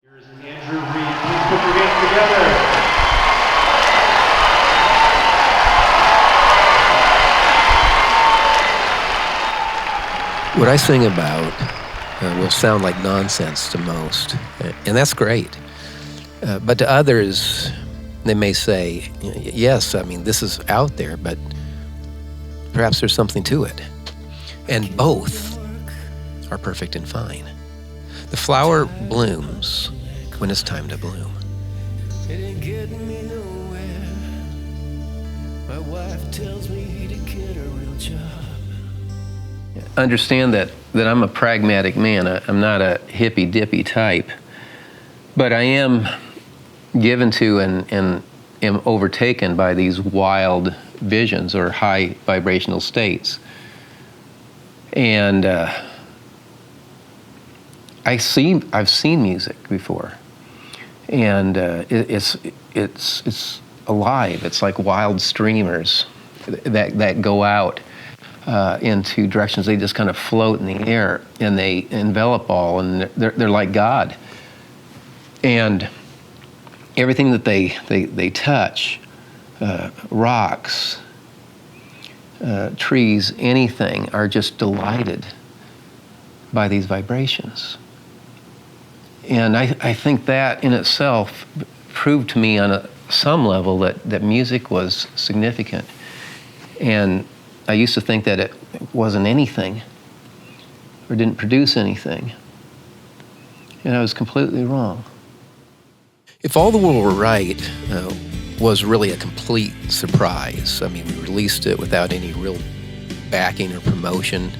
Here's Andrew Reed. Please put your hands together. What I sing about will sound like nonsense to most, and that's great. But to others, they may say, yes, I mean, this is out there, but perhaps there's something to it. And both are perfect and fine. The flower blooms when it's time to bloom. It ain't getting me nowhere. My wife tells me to get a real job. Understand that I'm a pragmatic man. I'm not a hippy-dippy type. But I am given to and am overtaken by these wild visions or high vibrational states. And I've seen music before, and it's alive. It's like wild streamers that go out into directions. They just kind of float in the air, and they envelop all, and they're like God. And everything that they touch, rocks, trees, anything, are just delighted by these vibrations. And I think that in itself proved to me on some level that music was significant. And I used to think that it wasn't anything or didn't produce anything. And I was completely wrong. If All the World Were Right was really a complete surprise. I mean, we released it without any real backing or promotion.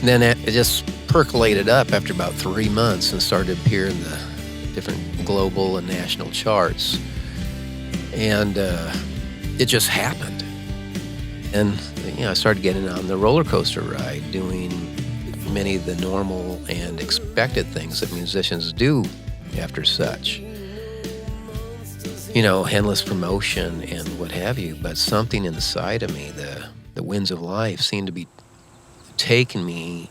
And then it just percolated up after about 3 months and started to appear in the different global and national charts. And it just happened. And I started getting on the roller coaster ride, doing many of the normal and expected things that musicians do after such. Endless promotion and what have you, but something inside of me, the winds of life, seemed to be taking me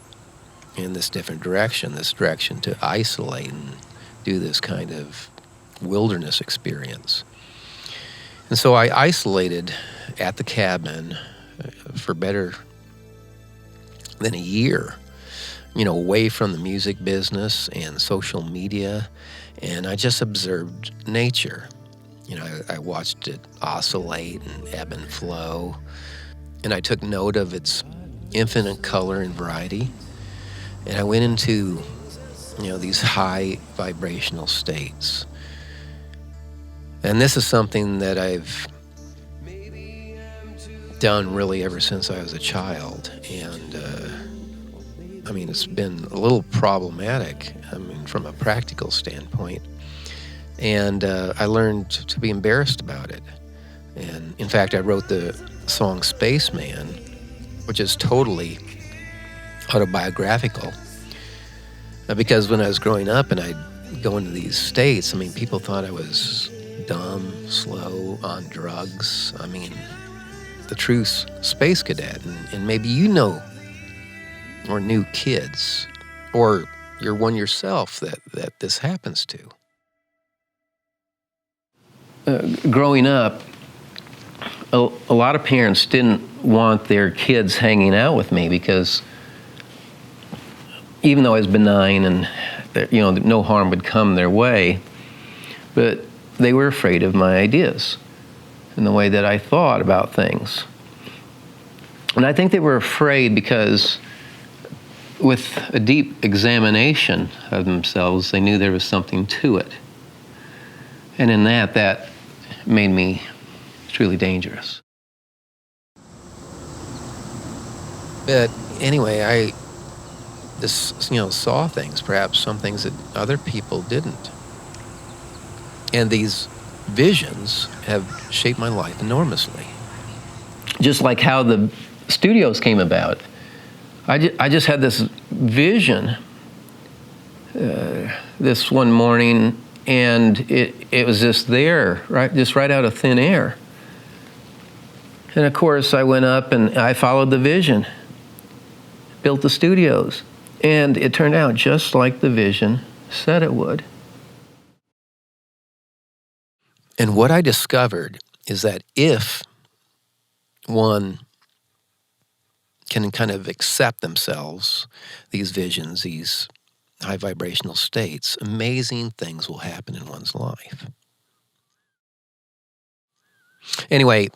in this different direction, to isolate and do this kind of wilderness experience. And so I isolated at the cabin for better than a year, away from the music business and social media, and I just observed nature. I watched it oscillate and ebb and flow, and I took note of its infinite color and variety, and I went into, these high vibrational states. And this is something that I've done really ever since I was a child, and it's been a little problematic, from a practical standpoint. And I learned to be embarrassed about it. And in fact, I wrote the song Spaceman, which is totally autobiographical. Because when I was growing up and I'd go into these states, people thought I was dumb, slow, on drugs. The true space cadet. And maybe or knew kids, or you're one yourself that this happens to. Growing up, a lot of parents didn't want their kids hanging out with me because even though I was benign and no harm would come their way, but they were afraid of my ideas and the way that I thought about things. And I think they were afraid because with a deep examination of themselves, they knew there was something to it. And in that made me truly dangerous. But anyway, I just, saw things, perhaps some things that other people didn't. And these visions have shaped my life enormously. Just like how the studios came about. I just had this vision this one morning, and it was just there, right out of thin air. And of course, I went up and I followed the vision, built the studios, and it turned out just like the vision said it would. And what I discovered is that if one can kind of accept themselves, these visions, these high vibrational states, amazing things will happen in one's life. Anyway,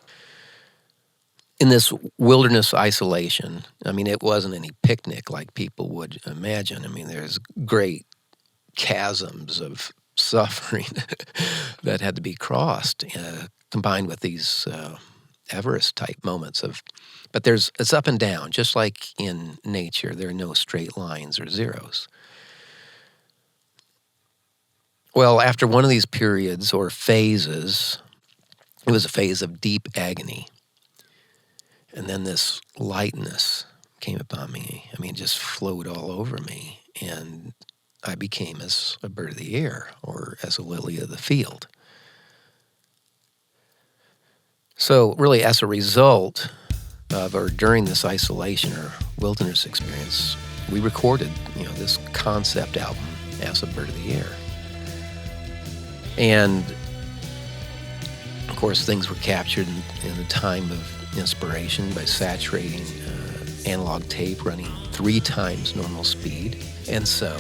in this wilderness isolation, I mean, it wasn't any picnic like people would imagine. I mean, there's great chasms of suffering that had to be crossed, combined with these Everest-type moments of, but it's up and down, just like in nature. There are no straight lines or zeros. Well, after one of these periods or phases, it was a phase of deep agony. And then this lightness came upon me. I mean, it just flowed all over me. And I became as a bird of the air or as a lily of the field. So really, as a result of or during this isolation or wilderness experience, we recorded, this concept album as a bird of the air. And of course, things were captured in a time of inspiration by saturating analog tape running 3 times normal speed. And so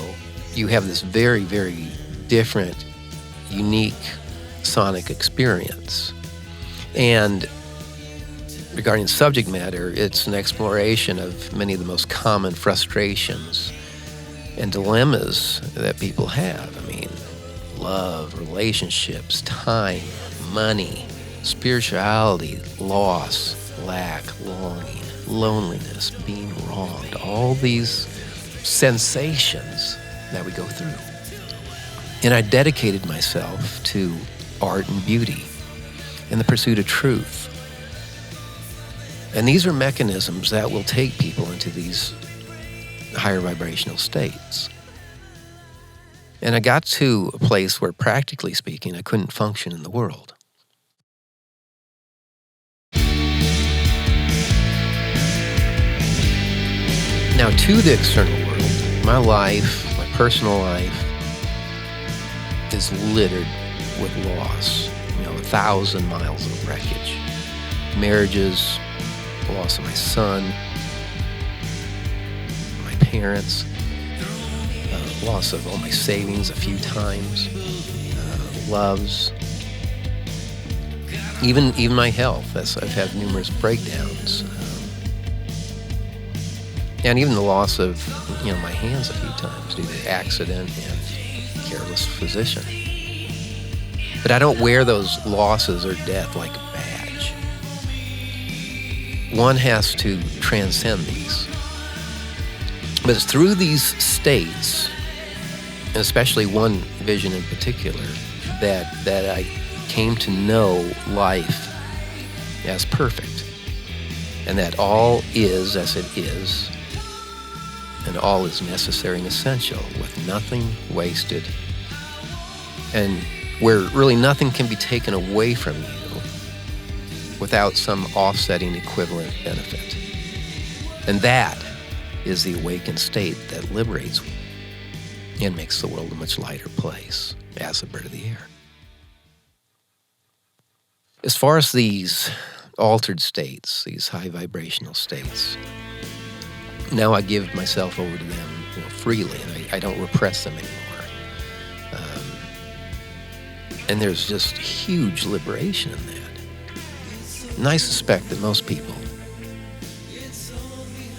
you have this very, very different, unique sonic experience. And regarding subject matter, it's an exploration of many of the most common frustrations and dilemmas that people have. I mean, love, relationships, time, money, spirituality, loss, lack, longing, loneliness, being wronged, all these sensations that we go through. And I dedicated myself to art and beauty and the pursuit of truth. And these are mechanisms that will take people into these higher vibrational states. And I got to a place where, practically speaking, I couldn't function in the world. Now, to the external world, my life, my personal life, is littered with loss. 1,000 miles of wreckage. Marriages, the loss of my son, my parents, loss of all my savings a few times, loves, even my health, as I've had numerous breakdowns, and even the loss of my hands a few times due to accident and careless physician. But I don't wear those losses or death like a badge. One has to transcend these. But it's through these states, and especially one vision in particular, that I came to know life as perfect, and that all is as it is, and all is necessary and essential, with nothing wasted, and where really nothing can be taken away from you without some offsetting equivalent benefit. And that is the awakened state that liberates and makes the world a much lighter place as a bird of the air. As far as these altered states, these high vibrational states, now I give myself over to them freely, and I don't repress them anymore. And there's just huge liberation in that. And I suspect that most people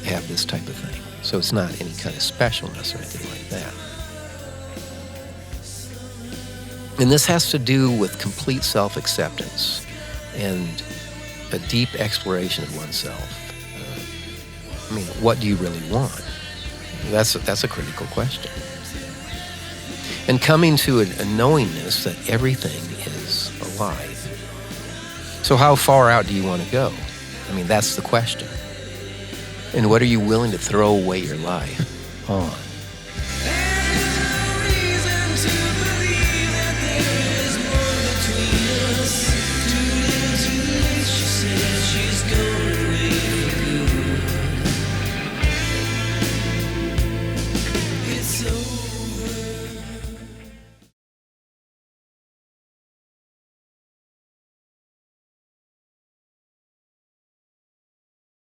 have this type of thing. So it's not any kind of specialness or anything like that. And this has to do with complete self-acceptance and a deep exploration of oneself. What do you really want? That's a critical question. And coming to a knowingness that everything is alive. So how far out do you want to go? That's the question. And what are you willing to throw away your life on? She's gone.